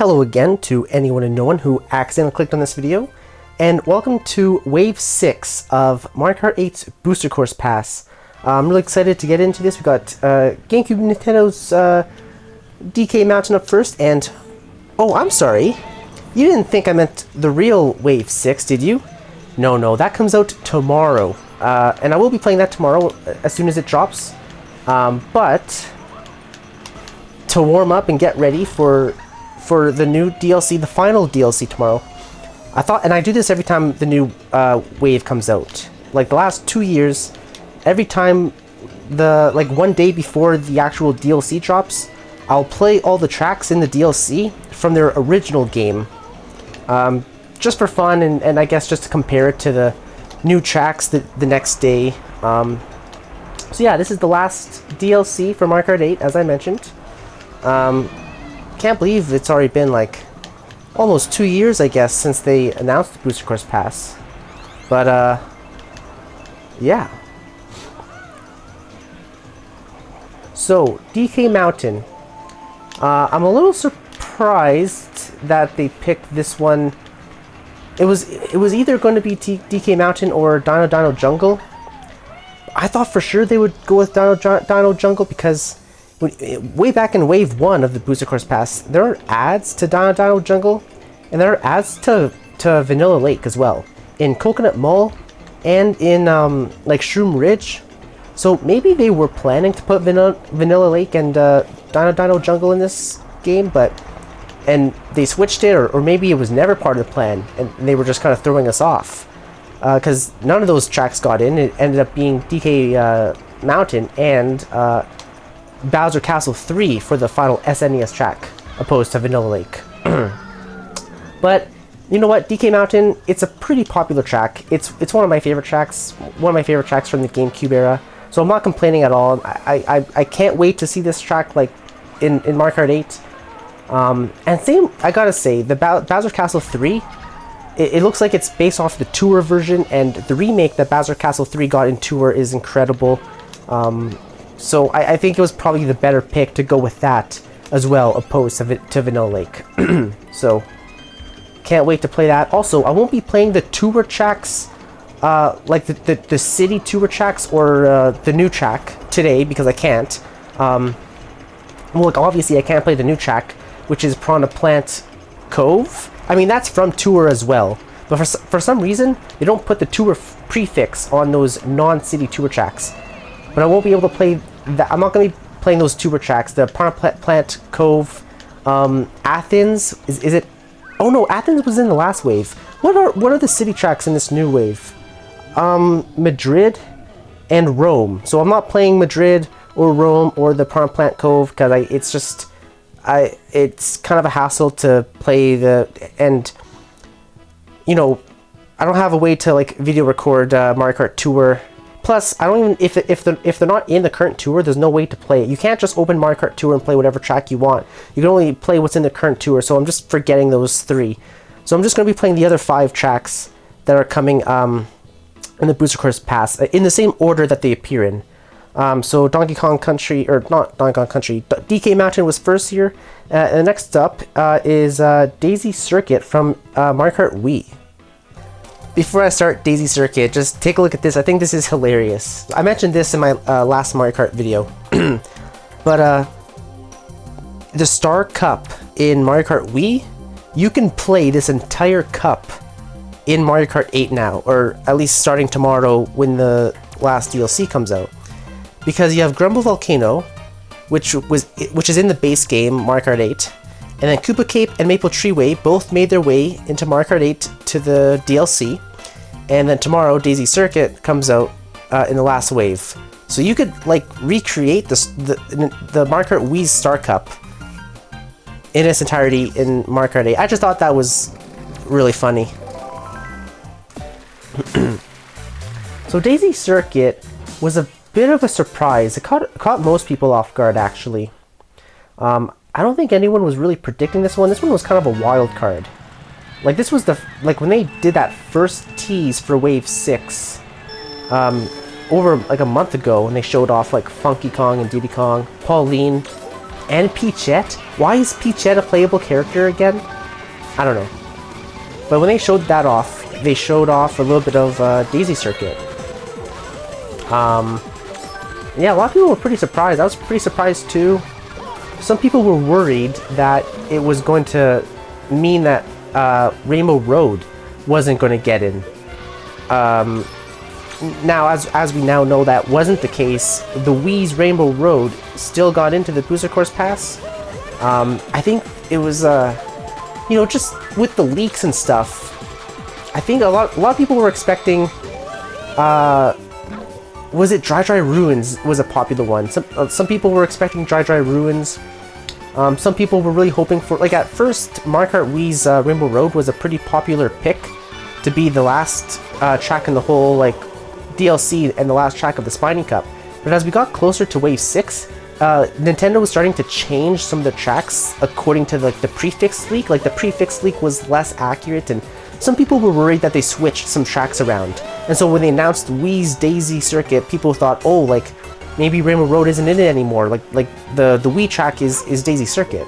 Hello again to anyone and no one who accidentally clicked on this video, and welcome to Wave 6 of Mario Kart 8's Booster Course Pass. I'm really excited to get into this. We got GameCube Nintendo's DK Mountain up first, and... Oh, I'm sorry. You didn't think I meant the real Wave 6, did you? No, that comes out tomorrow. And I will be playing that tomorrow as soon as it drops. But to warm up and get ready for the new DLC, the final DLC tomorrow, I thought, and I do this every time the new wave comes out. Like the last 2 years, every time like one day before the actual DLC drops, I'll play all the tracks in the DLC from their original game. Just for fun, and I guess just to compare it to the new tracks the next day. So yeah, this is the last DLC for Mario Kart 8, as I mentioned. Can't believe it's already been like almost 2 years, I guess, since they announced the Booster Course Pass. But yeah. So DK Mountain. I'm a little surprised that they picked this one. It was either going to be DK Mountain or Dino Jungle. I thought for sure they would go with Dino Jungle because way back in Wave 1 of the Booster Course Pass, there are ads to Dino Jungle, and there are ads to Vanilla Lake as well, in Coconut Mall and in like Shroom Ridge. So maybe they were planning to put Vanilla Lake and Dino Jungle in this game, and they switched it, or maybe it was never part of the plan, and they were just kind of throwing us off. Because none of those tracks got in. It ended up being DK Mountain and Bowser Castle 3 for the final SNES track, opposed to Vanilla Lake. But you know what, DK Mountain, it's a pretty popular track. It's one of my favorite tracks, from the GameCube era. So I'm not complaining at all. I can't wait to see this track like in Mario Kart 8. And same, I gotta say, the Bowser Castle 3, it looks like it's based off the Tour version, and the remake that Bowser Castle 3 got in Tour is incredible. So I think it was probably the better pick to go with that as well, opposed to Vanilla Lake. So, can't wait to play that. Also, I won't be playing the Tour tracks, like the city Tour tracks or the new track today, because I can't. Well, like, obviously I can't play the new track, which is Piranha Plant Cove. I mean, that's from Tour as well. But for some reason, they don't put the Tour prefix on those non-city Tour tracks. But I won't be able to play that. I'm not going to be playing those Tour tracks. The Piranha Plant Cove, Athens, is it? Oh no, Athens was in the last wave. What are the city tracks in this new wave? Madrid and Rome. So I'm not playing Madrid or Rome or the Piranha Plant Cove because it's kind of a hassle to play and you know, I don't have a way to like video record Mario Kart Tour. Plus, I don't even, if they're not in the current tour, there's no way to play it. You can't just open Mario Kart Tour and play whatever track you want. You can only play what's in the current tour, so I'm just forgetting those 3. So I'm just going to be playing the other 5 tracks that are coming in the Booster Course Pass, in the same order that they appear in. So Donkey Kong Country, or not Donkey Kong Country, DK Mountain was first here. And next up is Daisy Circuit from Mario Kart Wii. Before I start Daisy Circuit, just take a look at this. I think this is hilarious. I mentioned this in my last Mario Kart video. But the Star Cup in Mario Kart Wii, you can play this entire cup in Mario Kart 8 now, or at least starting tomorrow when the last DLC comes out. Because you have Grumble Volcano, which is in the base game Mario Kart 8, and then Koopa Cape and Maple Treeway both made their way into Mario Kart 8 to the DLC, and then tomorrow Daisy Circuit comes out in the last wave. So you could like recreate the Mario Kart Wii's Star Cup in its entirety in Mario Kart 8. I just thought that was really funny. So Daisy Circuit was a bit of a surprise. It caught most people off guard, actually. I don't think anyone was really predicting this one. This one was kind of a wild card. Like, this was when they did that first tease for Wave 6, over like a month ago, and they showed off like Funky Kong and Diddy Kong, Pauline, and Peachette. Why is Peachette a playable character again? I don't know. But when they showed that off, they showed off a little bit of Daisy Circuit. Yeah, a lot of people were pretty surprised. I was pretty surprised too. Some people were worried that it was going to mean that Rainbow Road wasn't going to get in. Now, as we now know, that wasn't the case. The Wii's Rainbow Road still got into the Booster Course Pass. I think it was, you know, just with the leaks and stuff. I think a lot of people were expecting. Was it Dry Dry Ruins was a popular one? Some people were expecting Dry Dry Ruins. Some people were really hoping for, like, at first, Mario Kart Wii's Rainbow Road was a pretty popular pick to be the last track in the whole, like, DLC and the last track of the Spiny Cup. But as we got closer to Wave 6, Nintendo was starting to change some of the tracks according to, like, the prefix leak. Like, the prefix leak was less accurate, and some people were worried that they switched some tracks around. And so when they announced Wii's Daisy Circuit, people thought, oh, like, maybe Rainbow Road isn't in it anymore. Like the Wii track is Daisy Circuit.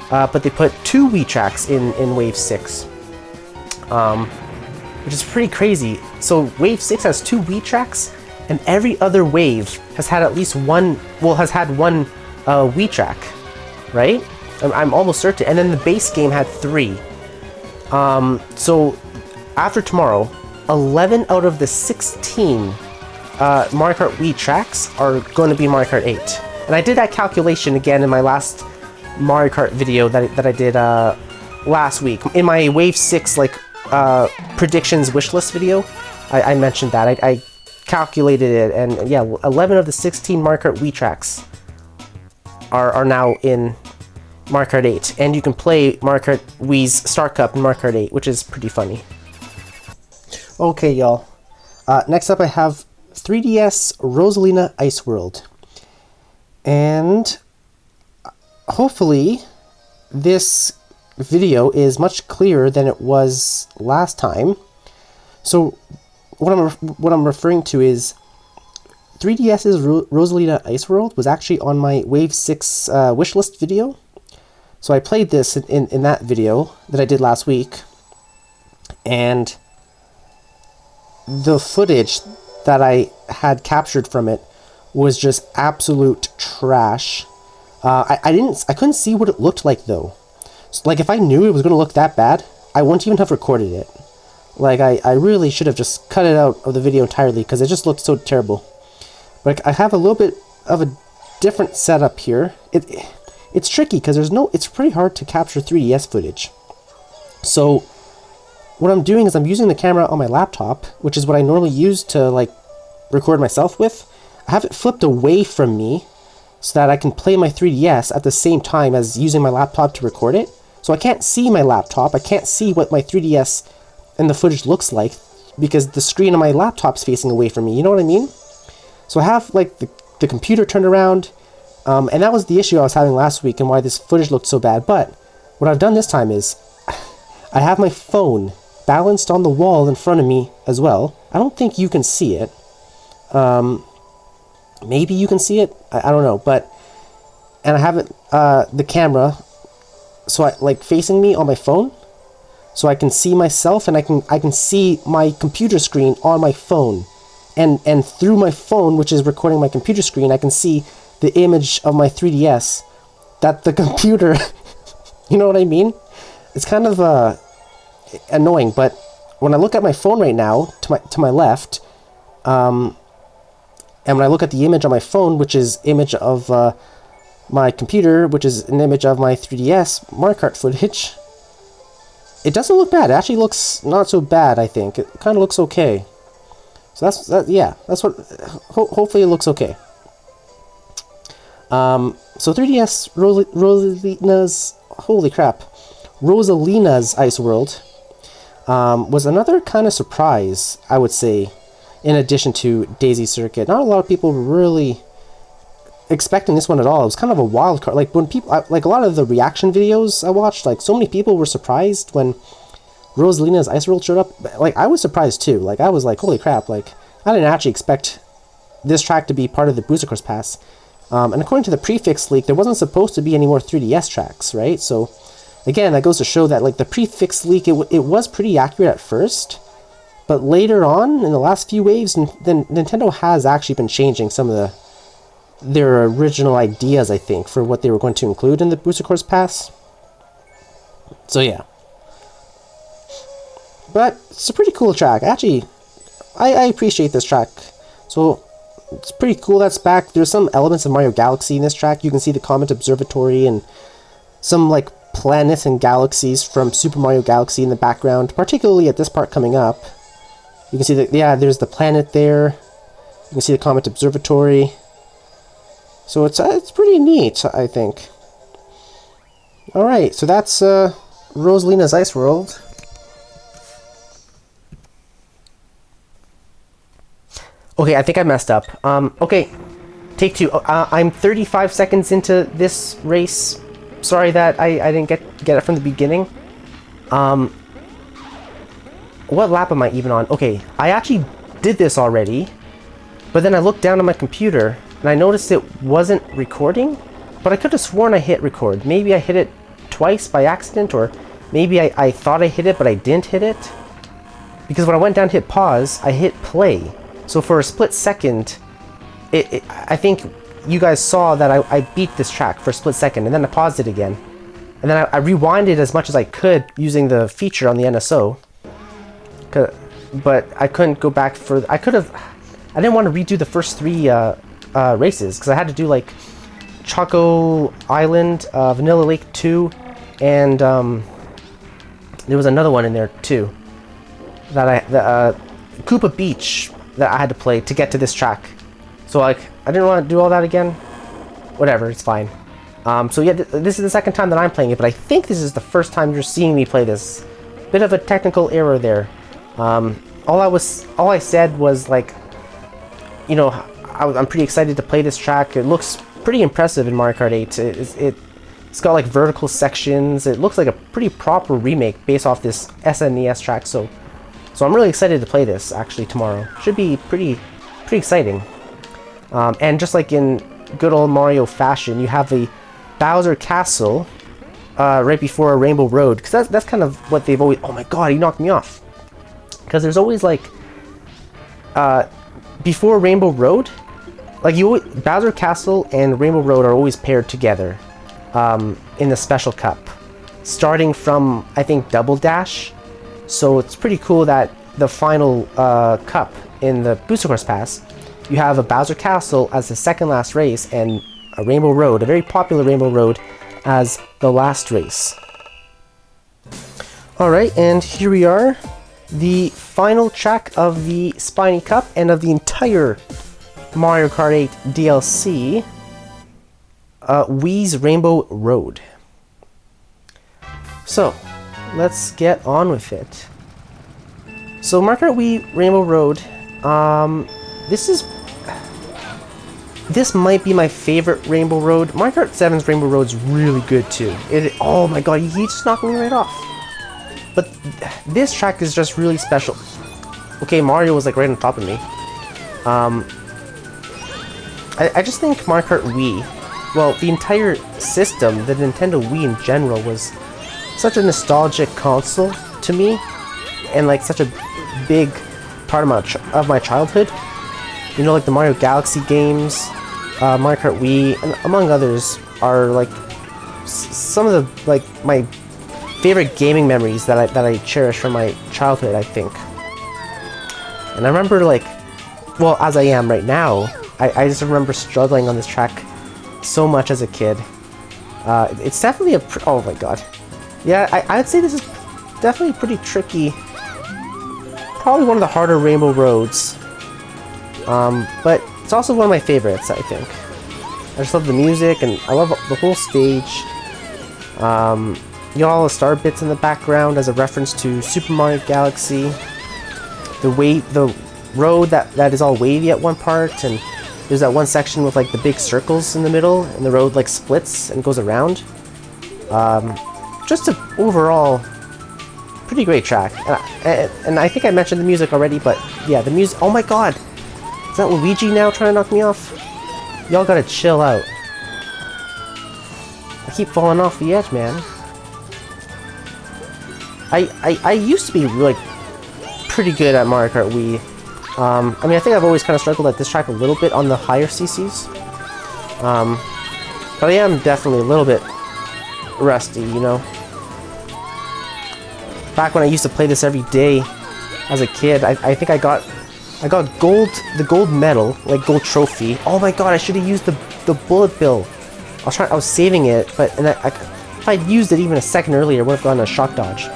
But they put 2 Wii tracks in Wave 6. Which is pretty crazy. So Wave 6 has 2 Wii tracks, and every other wave has had at least one, well, has had one Wii track, right? I'm almost certain. And then the base game had 3. So after tomorrow, 11 out of the 16 Mario Kart Wii tracks are going to be Mario Kart 8. And I did that calculation again in my last Mario Kart video that I did last week. In my Wave 6 like predictions wishlist video, I mentioned that. I calculated it, and yeah, 11 of the 16 Mario Kart Wii tracks are now in Mario Kart 8. And you can play Mario Kart Wii's Star Cup in Mario Kart 8, which is pretty funny. Okay, y'all. Next up I have 3DS Rosalina Ice World. And hopefully this video is much clearer than it was last time. So what I'm referring to is 3DS's Rosalina Ice World was actually on my Wave 6 wishlist video. So I played this in that video that I did last week, and the footage that I had captured from it was just absolute trash. I couldn't see what it looked like though. So, like, if I knew it was going to look that bad, I wouldn't even have recorded it. Like, I really should have just cut it out of the video entirely because it just looked so terrible. But I have a little bit of a different setup here. It's tricky because it's pretty hard to capture 3DS footage. So what I'm doing is I'm using the camera on my laptop, which is what I normally use to, like, record myself with. I have it flipped away from me so that I can play my 3DS at the same time as using my laptop to record it. So I can't see my laptop, I can't see what my 3DS and the footage looks like because the screen on my laptop's facing away from me, you know what I mean? So I have, like, the computer turned around, and that was the issue I was having last week and why this footage looked so bad. But what I've done this time is I have my phone balanced on the wall in front of me as well. I don't think you can see it. Maybe you can see it. I don't know. And I have it, the camera, so like facing me on my phone, so I can see myself and I can see my computer screen on my phone, and through my phone, which is recording my computer screen, I can see the image of my 3DS that the computer. You know what I mean? It's kind of annoying, but when I look at my phone right now, to my left, and when I look at the image on my phone, which is image of my computer, which is an image of my 3DS Mario Kart footage, it doesn't look bad. It actually looks not so bad, I think. It kind of looks okay. So that's what, hopefully it looks okay. So 3DS Rosalina's, holy crap, Rosalina's Ice World was another kind of surprise, I would say, in addition to Daisy Circuit. Not a lot of people were really expecting this one at all. It was kind of a wild card. Like, when people, like, a lot of the reaction videos I watched, like, so many people were surprised when Rosalina's Ice World showed up. Like, I was surprised too. Like, I was like, holy crap, like, I didn't actually expect this track to be part of the Booster Course Pass. And according to the prefix leak, there wasn't supposed to be any more 3DS tracks, right? So again, that goes to show that like the prefix leak, it was pretty accurate at first, but later on in the last few waves, then Nintendo has actually been changing some of their original ideas, I think, for what they were going to include in the Booster Course Pass. So yeah. But it's a pretty cool track. Actually, I appreciate this track. So it's pretty cool that's back. There's some elements of Mario Galaxy in this track. You can see the Comet Observatory and some like planets and galaxies from Super Mario Galaxy in the background, particularly at this part coming up. You can see that, yeah, there's the planet there. You can see the Comet Observatory. So it's pretty neat, I think. Alright, so that's Rosalina's Ice World. Okay, I think I messed up. Okay, take two. I'm 35 seconds into this race. Sorry that I didn't get it from the beginning. What lap am I even on? Okay, I actually did this already, but then I looked down at my computer and I noticed it wasn't recording, but I could have sworn I hit record. Maybe I hit it twice by accident, or maybe I thought I hit it, but I didn't hit it. Because when I went down to hit pause, I hit play. So for a split second, I think you guys saw that I beat this track for a split second, and then I paused it again. And then I rewinded as much as I could using the feature on the NSO. But I couldn't go back further. I didn't want to redo the first three races, because I had to do like Choco Island, Vanilla Lake 2, and there was another one in there too. Koopa Beach that I had to play to get to this track. So like, I didn't want to do all that again. Whatever, it's fine. So yeah, this is the second time that I'm playing it, but I think this is the first time you're seeing me play this. Bit of a technical error there. All I said was like, you know, I'm pretty excited to play this track. It looks pretty impressive in Mario Kart 8. It's got like vertical sections. It looks like a pretty proper remake based off this SNES track. So I'm really excited to play this actually tomorrow. Should be pretty exciting. And just like in good old Mario fashion, you have the Bowser Castle right before Rainbow Road, because that's kind of what they've always. Oh my God, he knocked me off. Because there's always like before Rainbow Road, like Bowser Castle and Rainbow Road are always paired together in the Special Cup, starting from I think Double Dash. So it's pretty cool that the final cup in the Booster Course Pass, you have a Bowser Castle as the second last race and a Rainbow Road, a very popular Rainbow Road, as the last race. Alright, and here we are. The final track of the Spiny Cup and of the entire Mario Kart 8 DLC, Wii's Rainbow Road. So, let's get on with it. So Mario Kart Wii Rainbow Road, this might be my favorite Rainbow Road. Mario Kart 7's Rainbow Road's really good too. Oh my God, he just knocked me right off. But this track is just really special. Okay, Mario was like right on top of me. I just think Mario Kart Wii, well, the entire system, the Nintendo Wii in general, was such a nostalgic console to me, and like such a big part of my childhood. You know, like the Mario Galaxy games, Mario Kart Wii, and among others, are like some of the like my favorite gaming memories that I cherish from my childhood, I think. And I remember like, well, as I am right now, I just remember struggling on this track so much as a kid. It's definitely oh my God. Yeah, I'd say this is definitely pretty tricky. Probably one of the harder Rainbow Roads. But it's also one of my favorites, I think. I just love the music, and I love the whole stage. You know, all the star bits in the background as a reference to Super Mario Galaxy. The road that is all wavy at one part, and there's that one section with like the big circles in the middle, and the road like splits and goes around. Just an overall pretty great track. And I think I mentioned the music already, but yeah, the music. Oh my God, is that Luigi now trying to knock me off? Y'all gotta chill out. I keep falling off the edge, man. I used to be like pretty good at Mario Kart Wii. I mean, I think I've always kind of struggled at this track a little bit on the higher CCs. But I am definitely a little bit rusty, you know. Back when I used to play this every day as a kid, I think I got the gold medal, like gold trophy. Oh my god, I should have used the bullet bill. I was saving it, but if I'd used it even a second earlier, I would have gotten a shock dodge.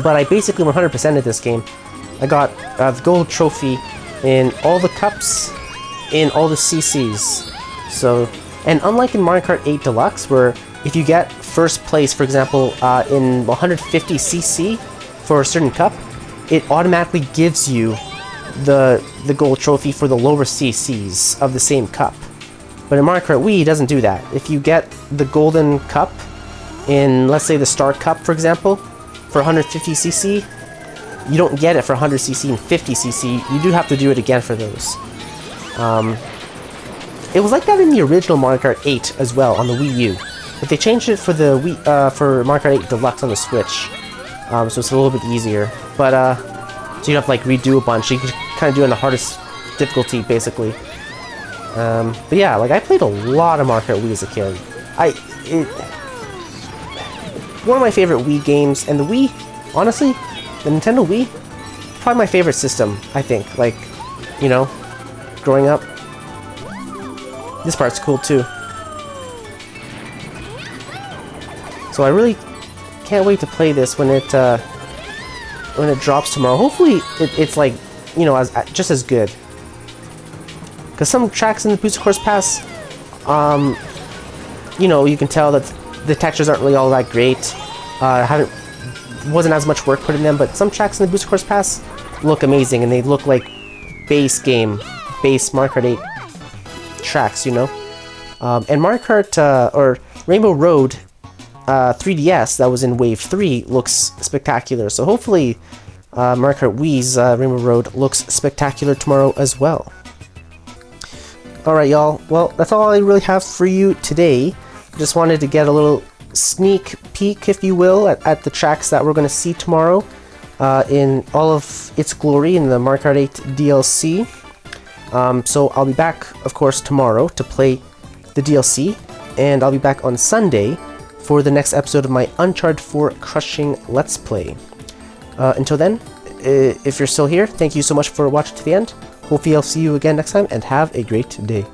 But I basically 100%ed this game. I got the gold trophy in all the cups, in all the CCs. So, and unlike in Mario Kart 8 Deluxe, where if you get first place, for example, in 150cc for a certain cup, it automatically gives you the gold trophy for the lower CCs of the same cup. But in Mario Kart Wii, it doesn't do that. If you get the golden cup in, let's say, the Star Cup, for example, for 150cc, you don't get it for 100cc and 50cc. You do have to do it again for those. It was like that in the original Mario Kart 8 as well on the Wii U, but they changed it for the for Mario Kart 8 Deluxe on the Switch, so it's a little bit easier. But so you don't have to like redo a bunch. You can kind of do it on the hardest difficulty, basically. But yeah, like I played a lot of Mario Kart Wii as a kid. One of my favorite Wii games, and the Wii, honestly, the Nintendo Wii, probably my favorite system, I think. Like, you know, growing up. This part's cool too. So I really can't wait to play this when it drops tomorrow. Hopefully it's like, you know, just as good. Because some tracks in the Booster Course Pass, you know, you can tell that the textures aren't really all that great. Wasn't as much work put in them, but some tracks in the Booster Course Pass look amazing, and they look like base Mario Kart 8 tracks, you know. And Mario Kart, or Rainbow Road 3DS that was in Wave 3 looks spectacular. So hopefully Mario Kart Wii's Rainbow Road looks spectacular tomorrow as well. Alright, y'all. Well, that's all I really have for you today. Just wanted to get a little sneak peek, if you will, at the tracks that we're going to see tomorrow in all of its glory in the Mario Kart 8 DLC. So I'll be back, of course, tomorrow to play the DLC, and I'll be back on Sunday for the next episode of my Uncharted 4 Crushing Let's Play. Until then, if you're still here, thank you so much for watching to the end. Hopefully I'll see you again next time, and have a great day.